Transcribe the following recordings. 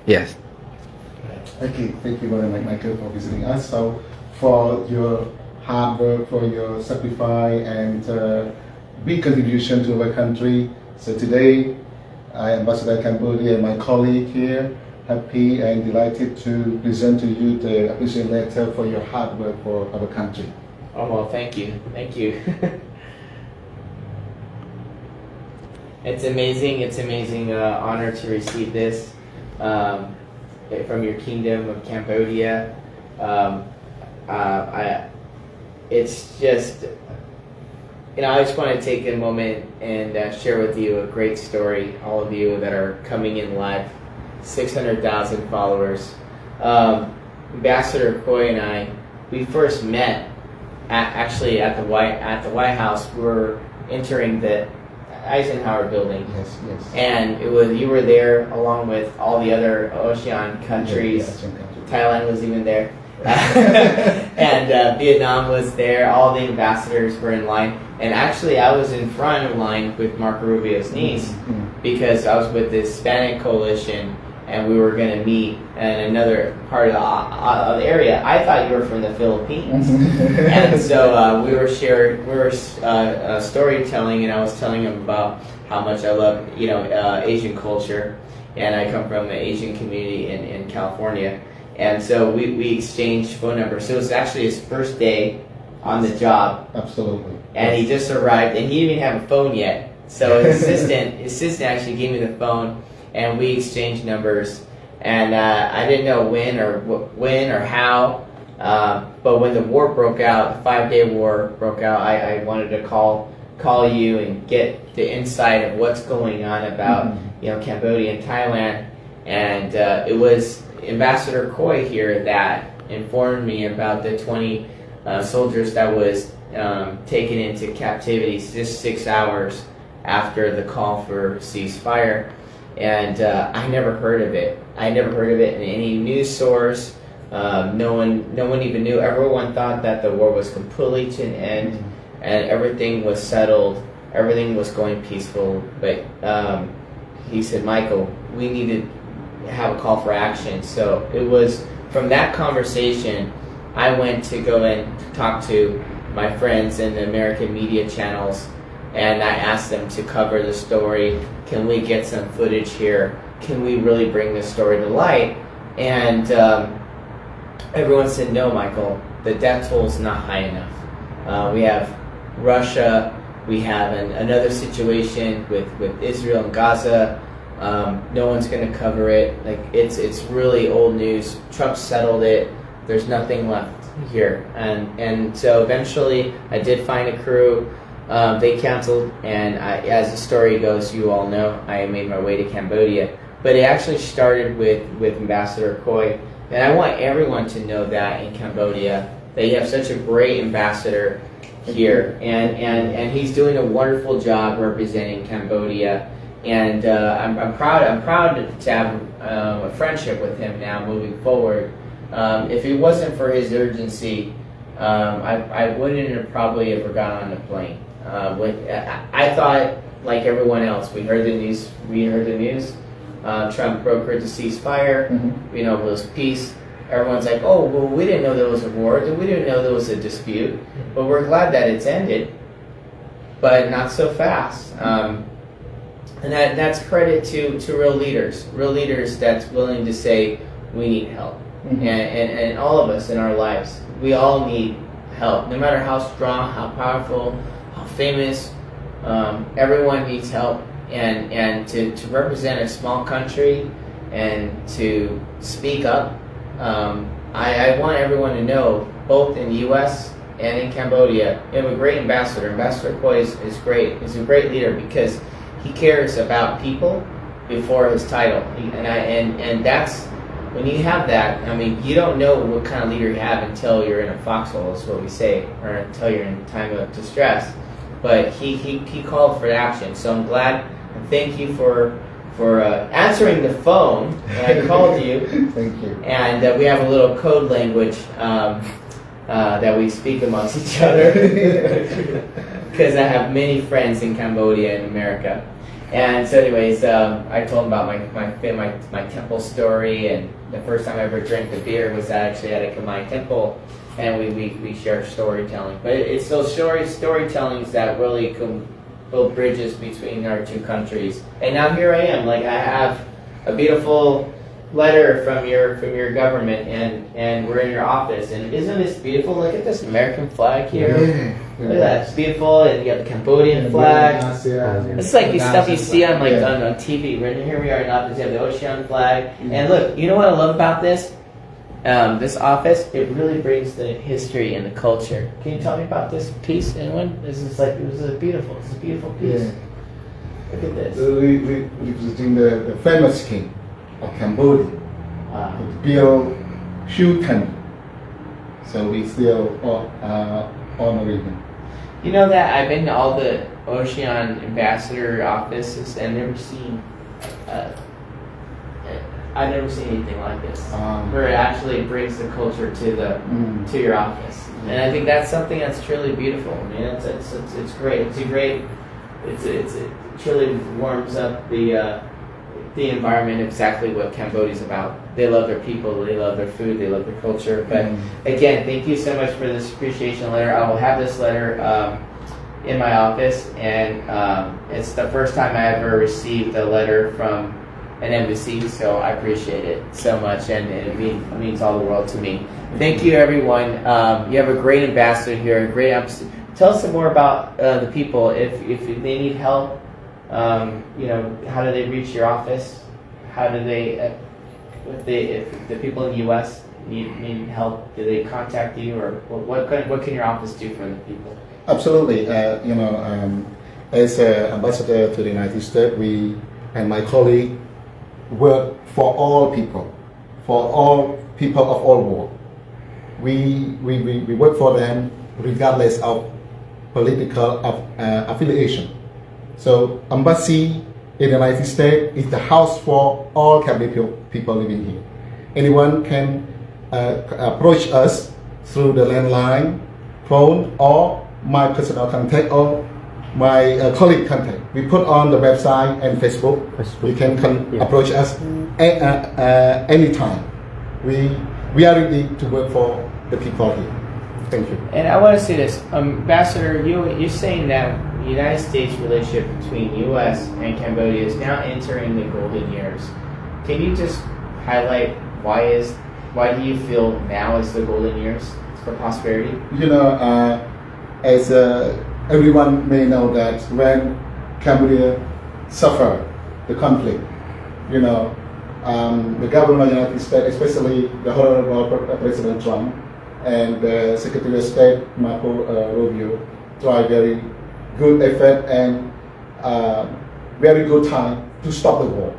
Yes. Okay, thank you very much, Michael, for visiting us. So, for your hard work, for your sacrifice, and big contribution to our country. So today, I, Ambassador Cambodia, and my colleague here, happy and delighted to present to you the appreciation letter for your hard work for our country. Oh, well, thank you. Thank you. It's amazing honor to receive this from your kingdom of Cambodia. It's just, I just want to take a moment and share with you a great story, all of you that are coming in live, 600,000 followers. Ambassador Khoi and I, we first met at the White House. We were entering the Eisenhower building. Yes. And you were there along with all the other ASEAN countries. Thailand was even there. And Vietnam was there. All the ambassadors were in line. And actually, I was in front of line with Marco Rubio's niece because I was with the Hispanic coalition and we were going to meet in another part of the area. I thought you were from the Philippines. And so we were storytelling, and I was telling him about how much I love, Asian culture. And I come from an Asian community in California. And so we exchanged phone numbers. So it was actually his first day on the job. Absolutely. And he just arrived, and he didn't even have a phone yet. So his assistant actually gave me the phone, and we exchanged numbers. And I didn't know when or how, but when the war broke out, the 5-day war broke out, I wanted to call you and get the insight of what's going on about Cambodia and Thailand. And it was Ambassador Khoi here that informed me about the 20 soldiers that was taken into captivity just 6 hours after the call for ceasefire. And I never heard of it. I never heard of it in any news source. No one even knew. Everyone thought that the war was completely to an end and everything was settled. Everything was going peaceful. But he said, Michael, we need to have a call for action. So it was from that conversation, I went to go and talk to my friends in the American media channels, and I asked them to cover the story. Can we get some footage here? Can we really bring this story to light? And everyone said, no, Michael, the death toll is not high enough. We have Russia, we have another situation with Israel and Gaza. No one's going to cover it. Like it's really old news. Trump settled it. There's nothing left here. And so eventually I did find a crew. They canceled, and as the story goes, you all know, I made my way to Cambodia. But it actually started with Ambassador Khoi. And I want everyone to know that in Cambodia, that you have such a great ambassador here. And he's doing a wonderful job representing Cambodia. And I'm proud to have a friendship with him now moving forward. If it wasn't for his urgency, I wouldn't have probably ever got on the plane. I thought, like everyone else, we heard the news. Trump brokered the ceasefire. It was peace. Everyone's like, oh, well, we didn't know there was a war. We didn't know there was a dispute. But we're glad that it's ended. But not so fast. And that's credit to real leaders that's willing to say, we need help. And all of us in our lives, we all need help. No matter how strong, how powerful, how famous, everyone needs help. And to represent a small country and to speak up, I want everyone to know, both in the U.S. and in Cambodia, we have a great ambassador. Ambassador Khoi is great. He's a great leader because he cares about people before his title. And that's, when you have that, you don't know what kind of leader you have until you're in a foxhole, is what we say, or until you're in a time of distress. But he called for action. So I'm glad, and thank you for answering the phone when I called you. Thank you. And we have a little code language that we speak amongst each other because I have many friends in Cambodia and America. And so, anyways, I told him about my temple story, and the first time I ever drank the beer was actually at a Khmer temple, and we share storytelling. But it's those storytellings that really build bridges between our two countries. And now here I am, like I have a beautiful letter from your government, and we're in your office. And isn't this beautiful? Look at this American flag here. Yeah. Look at that, it's beautiful. And you got the Cambodian flag. It's like these stuff you see on on TV. Here we are in office. You have the Ocean flag. And look, you know what I love about this? This office, it really brings the history and the culture. Can you tell me about this piece, anyone? This is a beautiful piece. Yeah. Look at this. Representing the famous king of Cambodia, B Alfaro. So we still honoring him. You know that I've been to all the Ocean ambassador offices and never seen. I've never seen anything like this, where it actually brings the culture to your office, and I think that's something that's truly beautiful. I mean, it's great. It truly warms up the environment. Exactly what Cambodia's about. They love their people. They love their food. They love their culture. But again, thank you so much for this appreciation letter. I will have this letter in my office, and it's the first time I ever received a letter from an embassy, so I appreciate it so much, and it means all the world to me. Thank you, everyone. You have a great ambassador here, a great ambassador. Tell us some more about the people. If they need help, how do they reach your office? How do they, if the people in the U.S. need help, do they contact you, or what can your office do for the people? Absolutely. As an ambassador to the United States, we and my colleague work for all people of all world. We work for them regardless of political affiliation. So embassy in the United States is the house for all Cambodian people living here. Anyone can approach us through the landline, phone, or my personal contact, or my colleague contact. We put on the website and Facebook. You can approach us anytime. We are ready to work for the people here. Thank you. And I want to say this, Ambassador, you're saying that the United States relationship between U.S. and Cambodia is now entering the golden years. Can you just highlight why do you feel now is the golden years for prosperity? As everyone may know that when Cambodia suffered the conflict, the government of the United States, especially the Honorable President Trump and the Secretary of State Marco Rubio, tried very good effort and very good time to stop the war.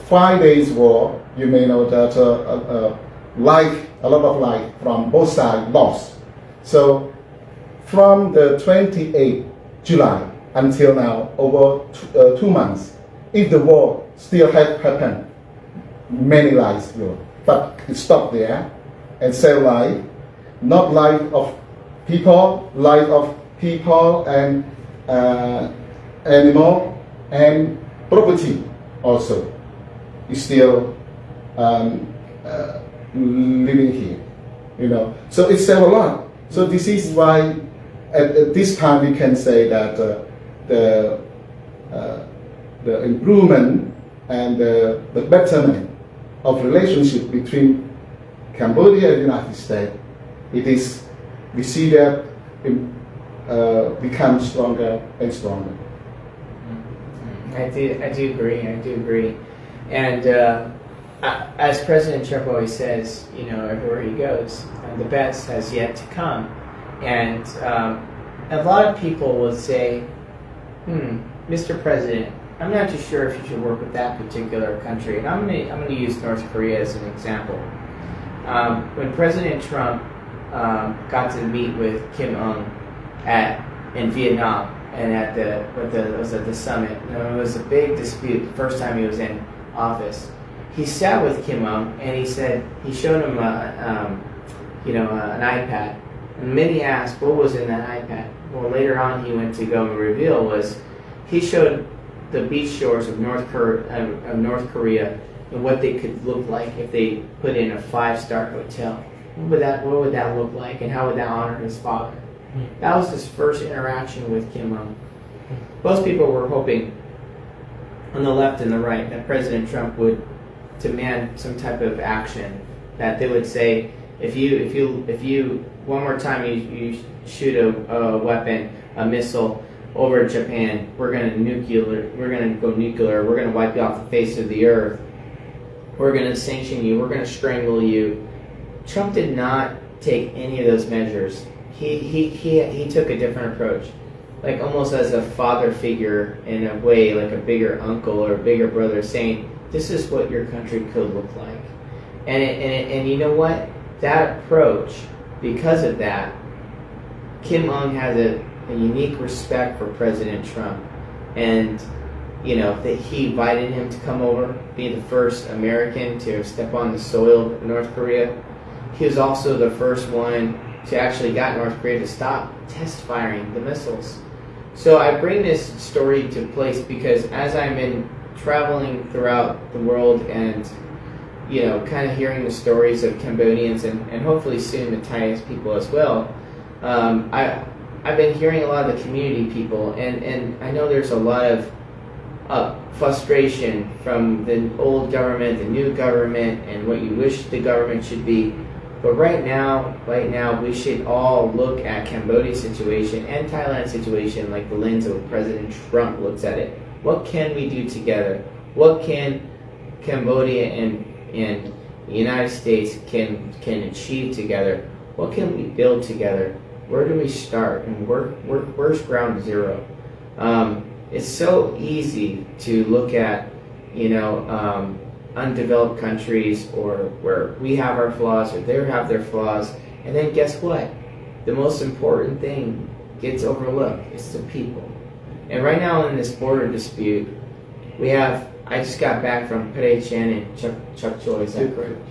5 days war, you may know that a lot of life from both sides lost. So from the 28th July until now, over 2 months, if the war still had happened, many lives lost. But it stopped there and saved life, not life of people and animal and property also is still living here. So it saved a lot. So this is why at this time we can say that the improvement and the betterment of relationship between Cambodia and the United States, we see that it becomes stronger and stronger. I do agree. And as President Trump always says, everywhere he goes, the best has yet to come. And a lot of people will say, Mr. President, I'm not too sure if you should work with that particular country. And I'm going to use North Korea as an example. When President Trump got to meet with Kim Jong in Vietnam and at the summit, it was a big dispute the first time he was in office. He sat with Kim Jong and he showed him an iPad. And many asked what was in that iPad. Well, later on he went to go and reveal was he showed the beach shores of North Korea and what they could look like if they put in a 5-star hotel. What would that look like, and how would that honor his father? That was his first interaction with Kim Jong. Most people were hoping, on the left and the right, that President Trump would demand some type of action. That they would say, if you one more time you shoot a weapon, a missile over Japan, we're gonna go nuclear. We're gonna wipe you off the face of the earth. We're gonna sanction you. We're gonna strangle you. Trump did not take any of those measures. He took a different approach, like almost as a father figure in a way, like a bigger uncle or a bigger brother, saying, "This is what your country could look like." And you know what? That approach, because of that, Kim Jong has a unique respect for President Trump, and you know that he invited him to come over, be the first American to step on the soil of North Korea. He was also the first one to actually get North Korea to stop test firing the missiles. So I bring this story to place because as I've been traveling throughout the world and you know, kind of hearing the stories of Cambodians and hopefully soon the Thai people as well, I've been hearing a lot of the community people, and I know there's a lot of frustration from the old government, the new government, and what you wish the government should be. But right now, we should all look at Cambodia's situation and Thailand's situation like the lens of President Trump looks at it. What can we do together? What can Cambodia and the United States can achieve together? What can we build together? Where do we start? And where's ground zero? It's so easy to look at, you know, undeveloped countries or where we have our flaws or they have their flaws, and then guess what? The most important thing gets overlooked. It's the people. And right now in this border dispute, I just got back from Pere Chan and Chuk Choi. Is that correct?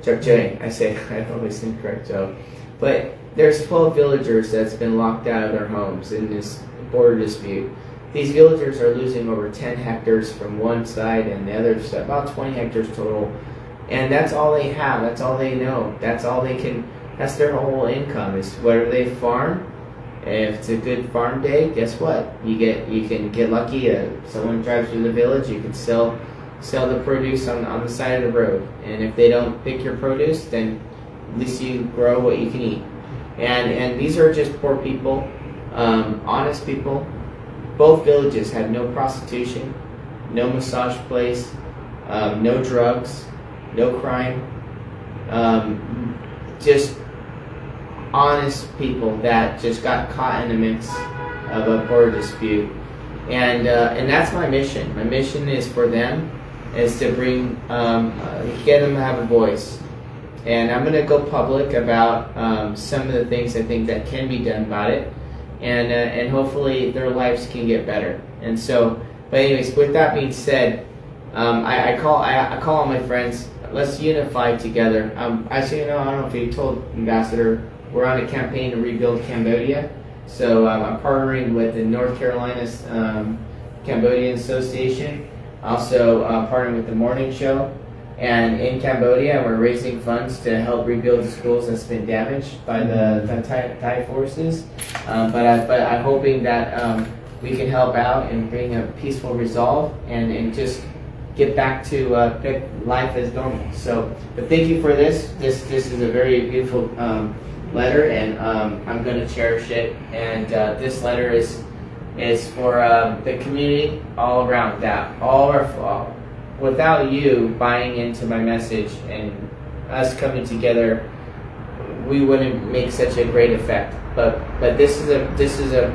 Chuk Choi. I always incorrect, Joe. But there's 12 villagers that's been locked out of their homes in this border dispute. These villagers are losing over 10 hectares from one side and the other side, about 20 hectares total. And that's all they have. That's all they know. That's all they can. That's their whole income is whether they farm. If it's a good farm day, guess what? You can get lucky. Someone drives through the village. You can sell the produce on the side of the road. And if they don't pick your produce, then at least you grow what you can eat. And these are just poor people, honest people. Both villages had no prostitution, no massage place, no drugs, no crime. Just honest people that just got caught in the mix of a border dispute, and that's my mission. My mission is for them, is to bring, get them to have a voice, and I'm going to go public about some of the things I think that can be done about it, and hopefully their lives can get better. And so, but anyways, with that being said, I call all my friends. Let's unify together. Actually, you know, I don't know if you told Ambassador. We're on a campaign to rebuild Cambodia. So I'm partnering with the North Carolina's Cambodian Association, also partnering with the Morning Show. And in Cambodia, we're raising funds to help rebuild the schools that's been damaged by the Thai forces. But I'm hoping that we can help out and bring a peaceful resolve and just get back to life as normal. So, but thank you for this. This is a very beautiful letter, and I'm going to cherish it. And this letter is for the community all around. That without you buying into my message and us coming together, we wouldn't make such a great effect. But this is a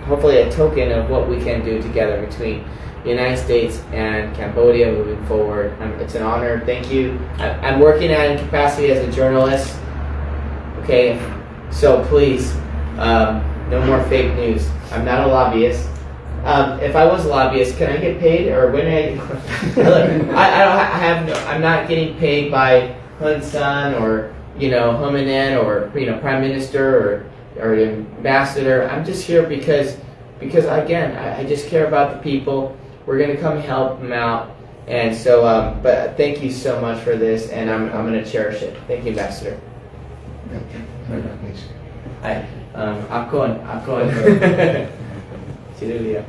hopefully a token of what we can do together between the United States and Cambodia moving forward. It's an honor. Thank you. I'm working out in capacity as a journalist. Okay, so please, no more fake news. I'm not a lobbyist. If I was a lobbyist, can I get paid, or when I'm not getting paid by Hun Sen or Hun Manet or Prime Minister or ambassador. I'm just here because because again, I just care about the people. We're gonna come help them out, and so. But thank you so much for this, and I'm gonna cherish it. Thank you, Ambassador. Hi, I'm going. Cheerio.